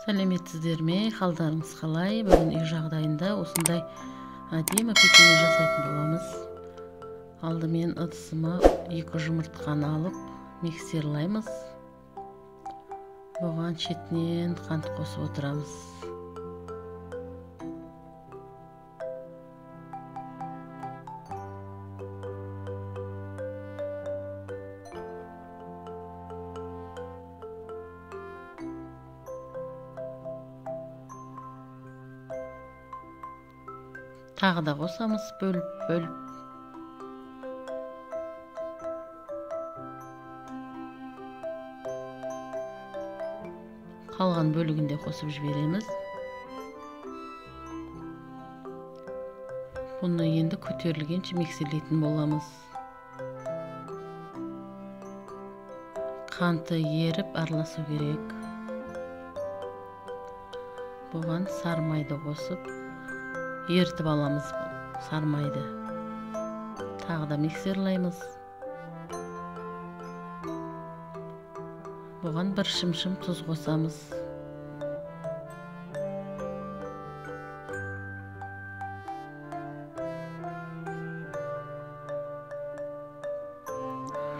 Сәлеметсіздер ме? Қалдарыңыз қалай? Бүгін үй жағдайында осындай әдемі печенье жасайтын боламыз. Алдымен ыдысыма 2 жұмыртқаны алып миксерлаймыз. Бұған шетінен қант қосып отырамыз. Тағы да қосамыз бөліп. Қалған бөлігінде қосып жібереміз. Бұны енді көтерілгенше миксерлейтін боламыз. Қанты еріп араласу керек. Бұған сармайды қосып ертіп аламыз сармайды. Тағы да миксерлаймыз. Бұған 1 шымшым тұз қосамыз.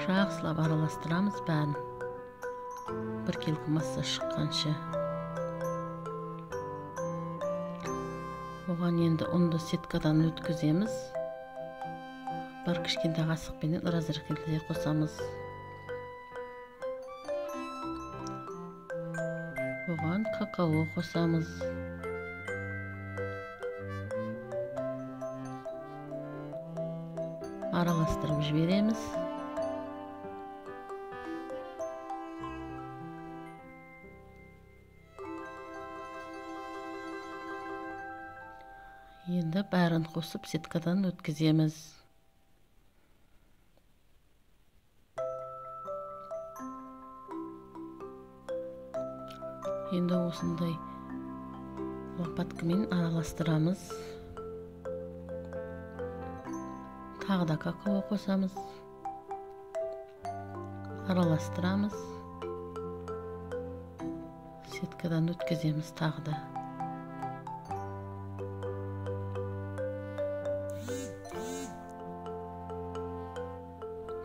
Жақсылап араластырамыз бәрін. Біркелкі масса шыққанша. Оған енді ұнды сеткадан өткіземіз. Бір кішкентай қасықпенен разрыхлете қосамыз. Оған какао қосамыз. Араластырып жібереміз. Енді бәрін қосып сеткадан өткіземіз. Енді осындай лопаткамен араластырамыз. Тағы да какао қосамыз. Араластырамыз. Сеткадан өткіземіз тағы да.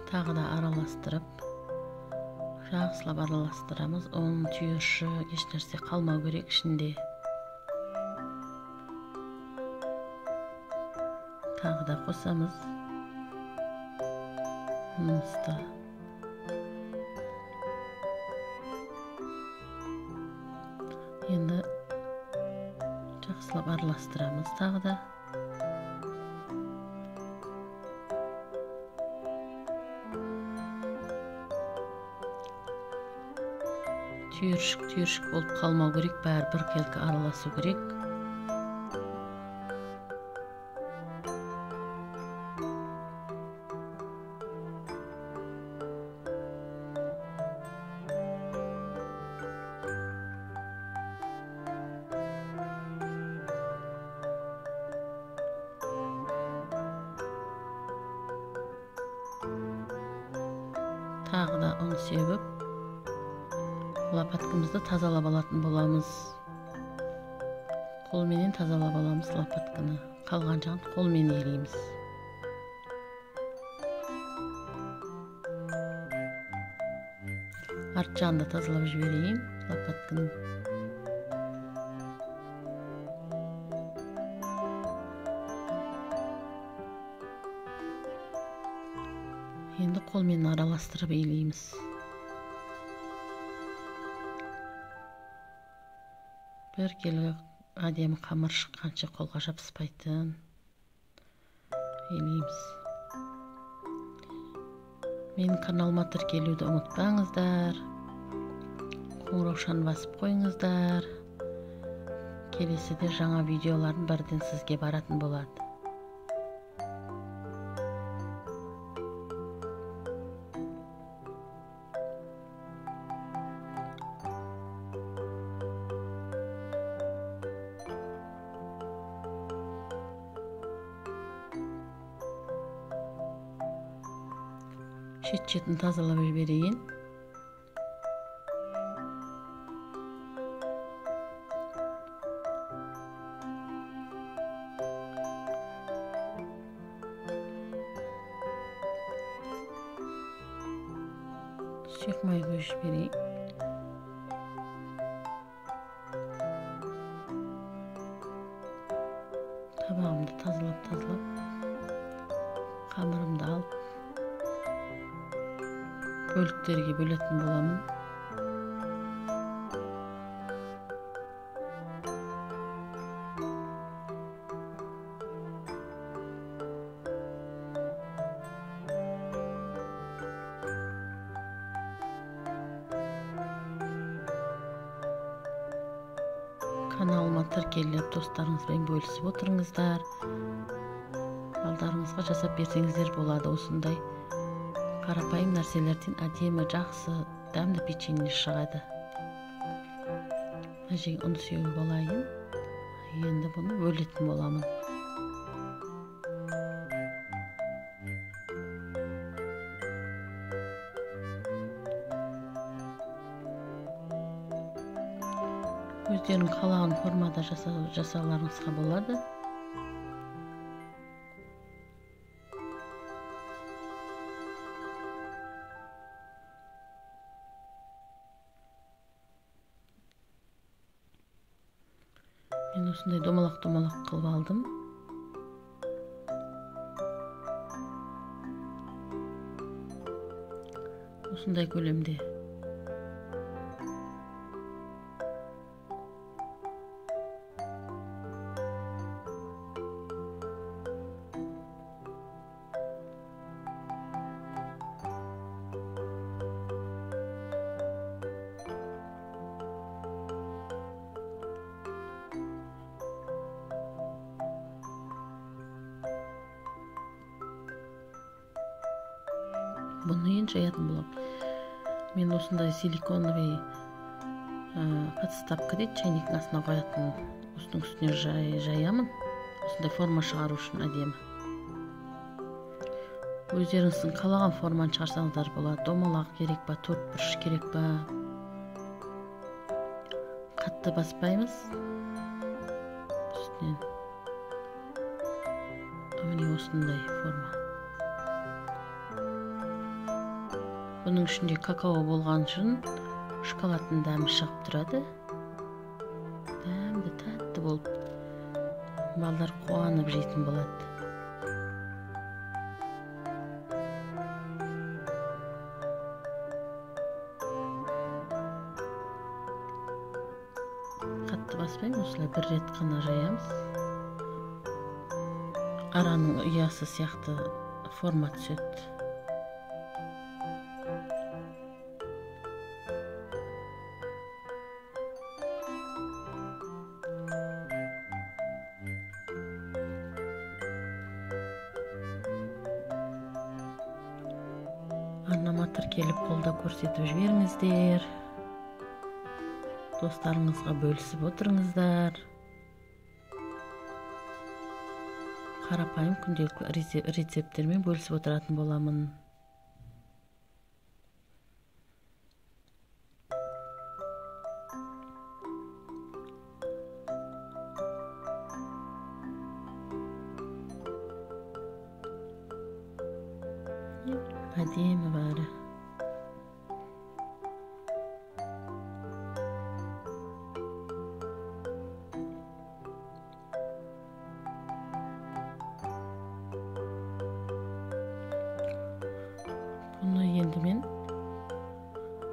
Тағы да араластырып, жақсылап араластырамыз. Оның түйірші ешнәрсе қалмау керек ішінде. Тағы да қосамыз. Мысты. Енді жақсылап араластырамыз тағы да. Түйіршік болып қалмау керек, бәрі біркелкі араласу керек. Тағы да ұн себіп лопаткамызды тазалап алатын боламыз. Қолменен тазалап аламыз лопатканы. Қалған жағын қолмен елейміз. Арт жағын да тазалап жіберейін лопатканы. Енді қолмен араластырып елейміз. Біркелкі әдемі қамыр шыққанша қолға жабыспайтын елейміз. Менің каналыма тіркелуді ұмытпаңыздар. Қоңыраушаны басып қойыңыздар. Келесіде жаңа видеоларын бірден сізге баратын болады. Шет-шетін тазалап жіберейін. Шиқмай көшіп берейін. Табағымды тазалап қамырымды алып бөліктерге бөлетін боламын. Каналыма тіркеліп, достарыңызбен бөлісіп отырыңыздар. Балдарыңызға жасап берсеңіздер болады. Осындай қарапайым нәрселерден әдемі, жақсы, дәмді печенье шығады. Әжең ұн сеуіп алайын. Енді бұны бөлетін боламын. Өздерің қалаған формада жасауларыңызға болады. Мен осындай домалақ қылып алдым. Осындай көлемде. Бұны ең жаятын болам. Мен осындай силиконовый подставка дейді, чайниктің астына қоятын, осының үстіне жаямын. Осындай форма шығару үшін әдемі. Өздеріңіздің қалаған форманы шығарсаңыздар болады. Домалақ керек ба, төртбұрыш керек ба. Қатты баспаймыз. Үстінен. Міне осындай форма. Бұның ішінде какао болған үшін шоколадтың дәмі шығып тұрады. Дәмді, тәтті болып, балдар қуанып жейтін болады. Қатты баспаймын, осылай бір рет қана жаямыз. Араның ұясы сияқты форма түседі. Арнама тіркеліп, қолда көрсетіп жіберіңіздер. Достарыңызға бөлісіп отырыңыздар. Қарапайым күнделікті рецепттермен бөлісіп отыратын боламын. Әдемі бәрі. Бұны енді мен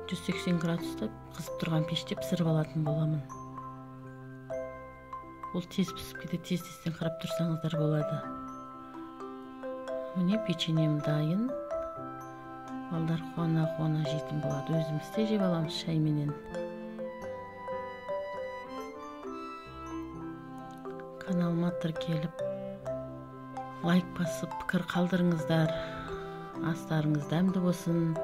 180 градуста қызып тұрған пеште пісіріп алатын боламын. Ол тез пісіп кетеді, тез-тезден қарап тұрсаңыздар болады. Міне печеньем дайын. Балдар қуана жейтін болады. Өзіміз де жеп аламыз шайменен. Каналыма тіркеліп, лайк басып, пікір қалдырыңыздар. Астарыңыз дәмді болсын.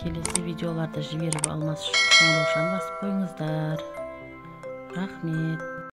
Келесі видеоларды жіберіп алмас үшін қоңыраушаны басып қойыңыздар. Рахмет.